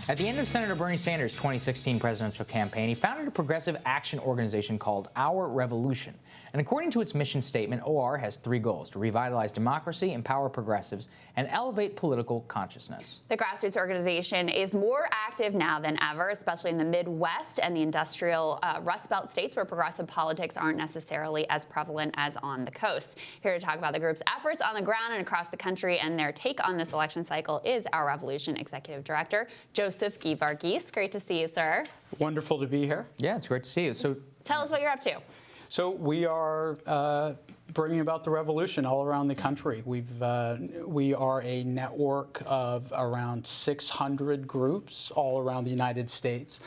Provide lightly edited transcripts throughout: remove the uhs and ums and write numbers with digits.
At the end of Senator Bernie Sanders' 2016 presidential campaign, he founded a progressive action organization called Our Revolution. And according to its mission statement, OR has three goals: to revitalize democracy, empower progressives, and elevate political consciousness. The grassroots organization is more active now than ever, especially in the Midwest and the industrial Rust Belt states where progressive politics aren't necessarily as prevalent as on the coast. Here to talk about the group's efforts on the ground and across the country and their take on this election cycle is Our Revolution Executive Director, Joseph Geevarghese. Great to see you, sir. Wonderful to be here. Yeah, it's great to see you. So, tell us what you're up to. So we are bringing about the revolution all around the country. We are a network of around 600 groups all around the United States.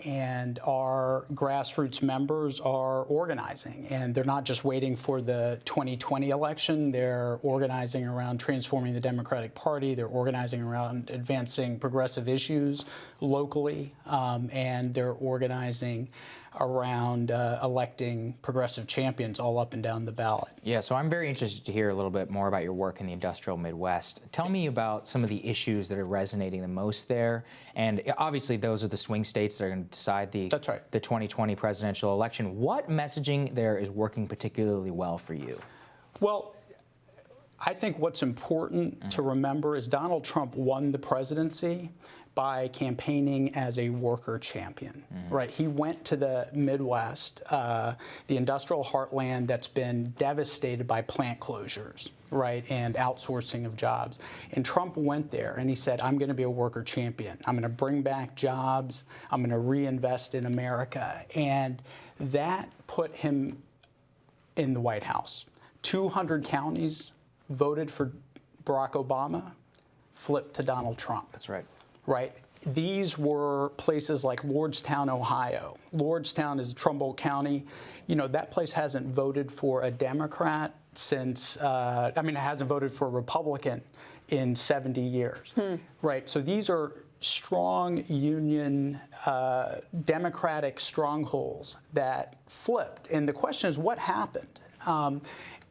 And our grassroots members are organizing, and they're not just waiting for the 2020 election. They're organizing around transforming the Democratic Party. They're organizing around advancing progressive issues locally, and they're organizing around electing progressive champions all up and down the ballot. Yeah, so I'm very interested to hear a little bit more about your work in the industrial Midwest. Tell me about some of the issues that are resonating the most there. And obviously, those are the swing states that are going to decide the 2020 presidential election. What messaging there is working particularly well for you? Well, I think what's important to remember is Donald Trump won the presidency by campaigning as a worker champion, right? He went to the Midwest, the industrial heartland that's been devastated by plant closures, right, and outsourcing of jobs. And Trump went there and he said, I'm going to be a worker champion. I'm going to bring back jobs. I'm going to reinvest in America. And that put him in the White House. 200 counties voted for Barack Obama, flipped to Donald Trump. That's right. Right. These were places like Lordstown, Ohio. Lordstown is Trumbull County. You know, that place hasn't voted for a Democrat since, it hasn't voted for a Republican in 70 years. Right. So these are strong union Democratic strongholds that flipped. And the question is, what happened?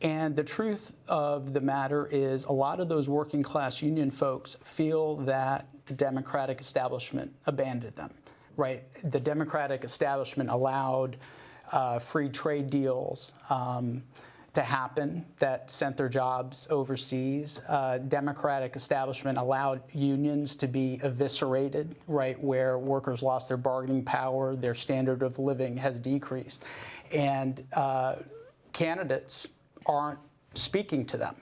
And the truth of the matter is a lot of those working class union folks feel that the Democratic establishment abandoned them, right? The Democratic establishment allowed free trade deals to happen that sent their jobs overseas. Democratic establishment allowed unions to be eviscerated, right, where workers lost their bargaining power, their standard of living has decreased. And candidates aren't speaking to them,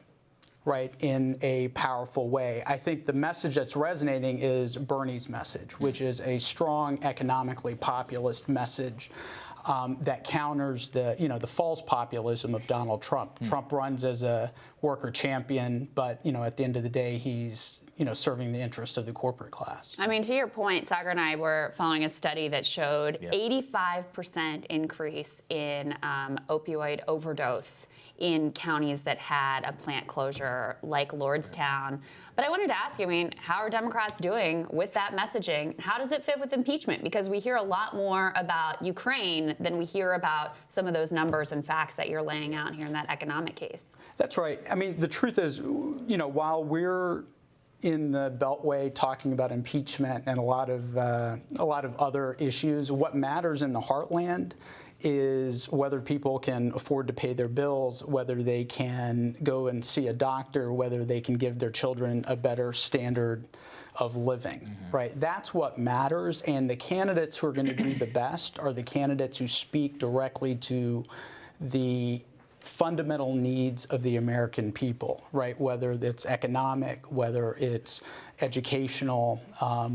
right, in a powerful way. I think the message that's resonating is Bernie's message, which is a strong, economically populist message that counters the false populism of Donald Trump. Trump runs as a worker champion, but at the end of the day, he's serving the interest of the corporate class. I mean, to your point, Sagar and I were following a study that showed 85% increase in opioid overdose in counties that had a plant closure like Lordstown. But I wanted to ask you, how are Democrats doing with that messaging? How does it fit with impeachment? Because we hear a lot more about Ukraine than we hear about some of those numbers and facts that you're laying out here in that economic case. That's right. The truth is, while we're in the Beltway talking about impeachment and a lot of other issues, what matters in the heartland is whether people can afford to pay their bills, whether they can go and see a doctor, whether they can give their children a better standard of living, right? That's what matters. And the candidates who are going to do the best are the candidates who speak directly to the fundamental needs of the American people, right? Whether it's economic, whether it's educational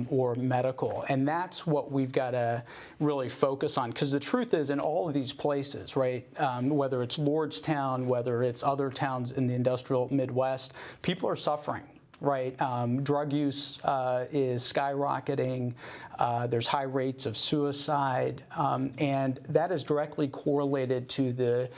or medical. And that's what we've got to really focus on. Because the truth is, in all of these places, right, whether it's Lordstown, whether it's other towns in the industrial Midwest, people are suffering. Right, drug use is skyrocketing. There's high rates of suicide, and that is directly correlated to the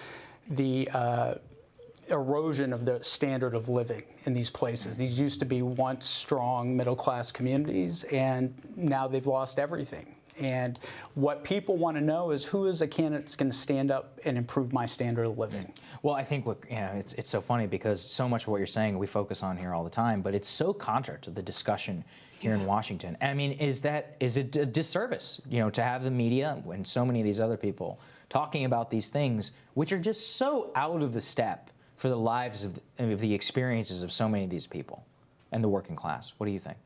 erosion of the standard of living in these places. These used to be once strong middle-class communities, and now they've lost everything. And what people want to know is who is a candidate that's going to stand up and improve my standard of living. Well, I think it's so funny because so much of what you're saying we focus on here all the time, but it's so contrary to the discussion here in Washington. I mean, is it a disservice, to have the media and so many of these other people talking about these things, which are just so out of the step for the lives of the experiences of so many of these people and the working class? What do you think?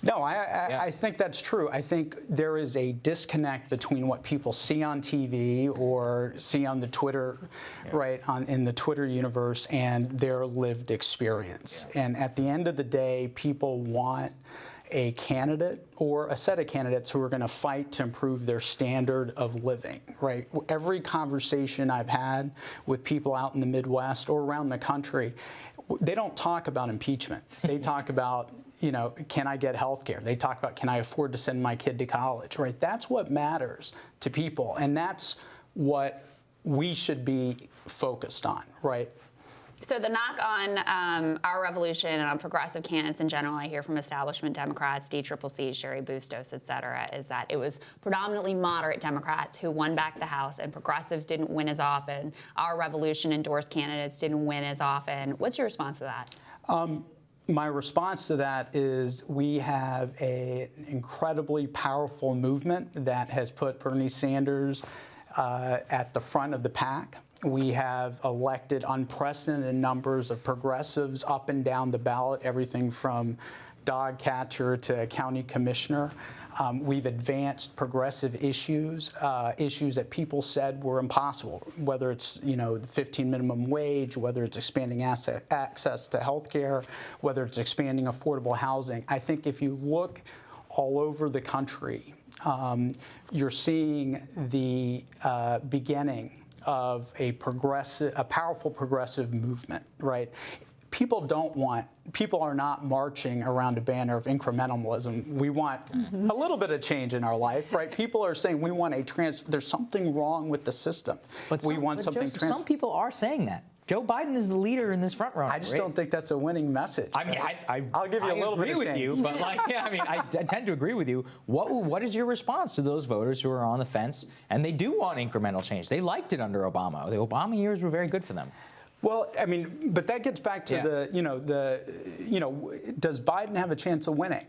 No, I think that's true. I think there is a disconnect between what people see on TV or see on the Twitter, in the Twitter universe, and their lived experience. Yeah. And at the end of the day, people want a candidate or a set of candidates who are going to fight to improve their standard of living, right? Every conversation I've had with people out in the Midwest or around the country, they don't talk about impeachment. They talk about, can I get health care? They talk about, can I afford to send my kid to college, right? That's what matters to people, and that's what we should be focused on, right? So the knock on our revolution and on progressive candidates in general, I hear from establishment Democrats, DCCC, Sherry Bustos, et cetera, is that it was predominantly moderate Democrats who won back the House, and progressives didn't win as often. Our revolution endorsed candidates didn't win as often. What's your response to that? My response to that is we have an incredibly powerful movement that has put Bernie Sanders at the front of the pack. We have elected unprecedented numbers of progressives up and down the ballot, everything from dog catcher to county commissioner. We've advanced progressive issues, issues that people said were impossible, whether it's the 15 minimum wage, whether it's expanding access to health care, whether it's expanding affordable housing. I think if you look all over the country, you're seeing the beginning of a powerful progressive movement, right? People are not marching around a banner of incrementalism. We want a little bit of change in our life, right? People are saying we want there's something wrong with the system. We want something Joseph, some people are saying that. Joe Biden is the leader in this front runner. I just don't think that's a winning message. I mean, I'll give you a little bit of change. I agree with you, but I tend to agree with you. What is your response to those voters who are on the fence and they do want incremental change? They liked it under Obama. The Obama years were very good for them. Well, I mean, but that gets back to does Biden have a chance of winning?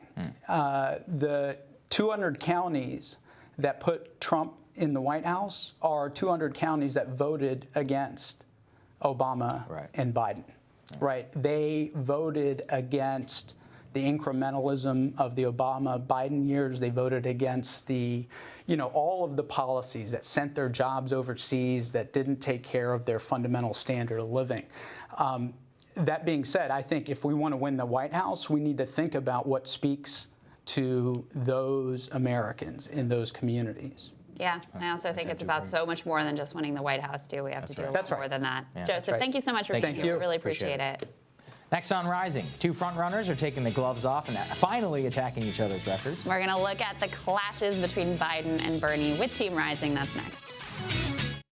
The 200 counties that put Trump in the White House are 200 counties that voted against Obama and Biden, right? They voted against the incrementalism of the Obama-Biden years. They voted against all of the policies that sent their jobs overseas, that didn't take care of their fundamental standard of living. That being said, I think if we want to win the White House, we need to think about what speaks to those Americans in those communities. Yeah, I also think it's about so much more than just winning the White House, too. We have to do a lot more than that. Yeah, Joseph, thank you so much for being here. We really appreciate it. Next on Rising, two front runners are taking the gloves off and finally attacking each other's records. We're going to look at the clashes between Biden and Bernie with Team Rising. That's next.